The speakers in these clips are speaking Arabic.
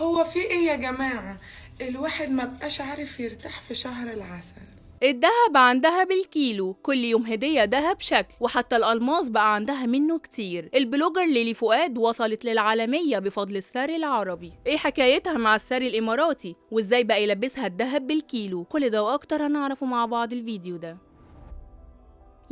هو في ايه يا جماعة؟ الواحد ما بقاش عارف يرتاح في شهر العسل. الدهب عندها بالكيلو، كل يوم هدية دهب شكل، وحتى الألماس بقى عندها منه كتير. البلوجر ليلي فؤاد وصلت للعالمية بفضل الساري العربي. ايه حكايتها مع الساري الإماراتي؟ وازاي بقى يلبسها الدهب بالكيلو؟ كل ده وأكتر هنعرفه مع بعض الفيديو ده.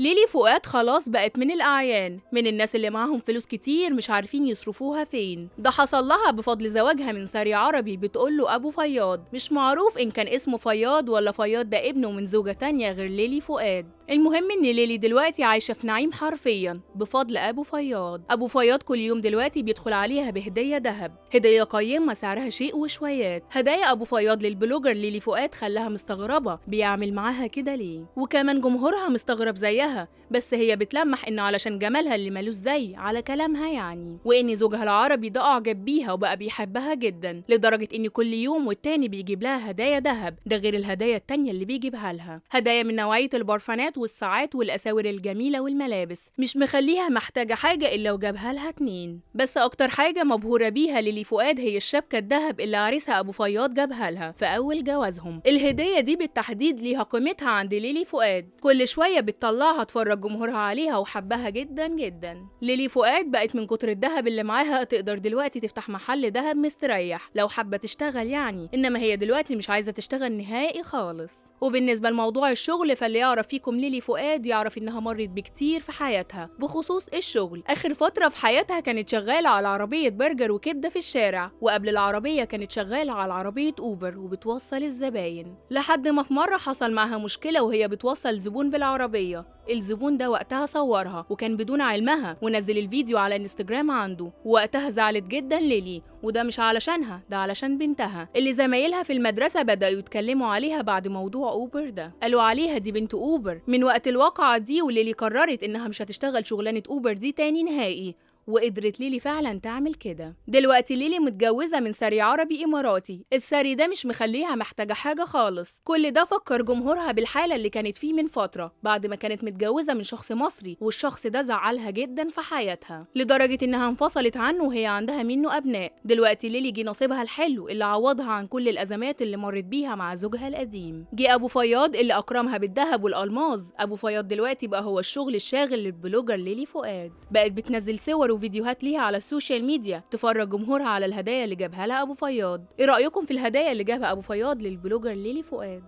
ليلي فؤاد خلاص بقت من الأعيان، من الناس اللي معاهم فلوس كتير مش عارفين يصرفوها فين. ده حصل لها بفضل زواجها من ثري عربي بتقوله أبو فياض، مش معروف إن كان اسمه فياض ولا فياض ده ابنه من زوجة تانية غير ليلي فؤاد. المهم إن ليلي دلوقتي عايشة في نعيم حرفيا بفضل أبو فياض. أبو فياض كل يوم دلوقتي بيدخل عليها بهدية دهب، هدية قيمة سعرها شيء وشويات. هدايا أبو فياض للبلوجر ليلي فؤاد خلاها مستغربة بيعمل معاها كده ليه، وكمان جمهورها مستغرب زيها، بس هي بتلمح إنه علشان جمالها اللي ملوش زي على كلامها يعني، وإن زوجها العربي ده أعجب بيها وبقى بيحبها جدا لدرجة إن كل يوم والتاني بيجيب لها هدايا دهب، ده غير الهدايا التانية اللي بيجيبها لها. هدايا من نوعية البرفانات والساعات والأساور الجميلة والملابس، مش مخليها محتاجة حاجة إلا وجابها لها اتنين. بس أكتر حاجة مبهورة بيها ليلي فؤاد هي الشبكة الدهب اللي عريسها أبو فياض جابها لها في أول جوازهم. الهدية دي بالتحديد ليها قيمتها عند ليلي فؤاد، كل شوية بتطلعها تفرج جمهورها عليها وحبها جدا جدا. ليلي فؤاد بقت من كتر الدهب اللي معاها تقدر دلوقتي تفتح محل دهب مستريح لو حابة تشتغل يعني، إنما هي دلوقتي مش عايزة تشتغل نهائي خالص. وبالنسبة لموضوع الشغل، فاللي يعرف فيكم ليلي فؤاد يعرف إنها مرت بكتير في حياتها بخصوص الشغل. آخر فترة في حياتها كانت شغالة على عربية برجر وكبدة في الشارع، وقبل العربية كانت شغالة على عربية أوبر وبتوصل الزباين، لحد ما في مرة حصل معها مشكلة وهي بتوصل زبون بالعربية. الزبون ده وقتها صورها وكان بدون علمها ونزل الفيديو على الانستجرام عنده، ووقتها زعلت جدا ليلي، وده مش علشانها، ده علشان بنتها اللي زمايلها في المدرسة بدأوا يتكلموا عليها بعد موضوع أوبر ده. قالوا عليها دي بنت أوبر. من وقت الواقعة دي وليلي قررت إنها مش هتشتغل شغلانة أوبر دي تاني نهائي، وقدرت ليلي فعلا تعمل كده. دلوقتي ليلي متجوزة من ثري عربي إماراتي. الثري ده مش مخليها محتاجة حاجة خالص، كل ده فكر جمهورها بالحالة اللي كانت فيه من فترة بعد ما كانت متجوزة من شخص مصري، والشخص ده زعلها جدا في حياتها لدرجة إنها انفصلت عنه وهي عندها منه أبناء. دلوقتي ليلي جه نصيبها الحلو اللي عوضها عن كل الأزمات اللي مرت بيها مع زوجها القديم. جه أبو فياض اللي أكرمها بالذهب والألماظ. أبو فياض دلوقتي بقى هو الشغل الشاغل للبلوجر ليلي فؤاد، بقت بتنزل صور وفيديوهات ليها على السوشيال ميديا تفرج جمهورها على الهدايا اللي جابها لها أبو فياض. إيه رأيكم في الهدايا اللي جابها أبو فياض للبلوجر ليلي فؤاد؟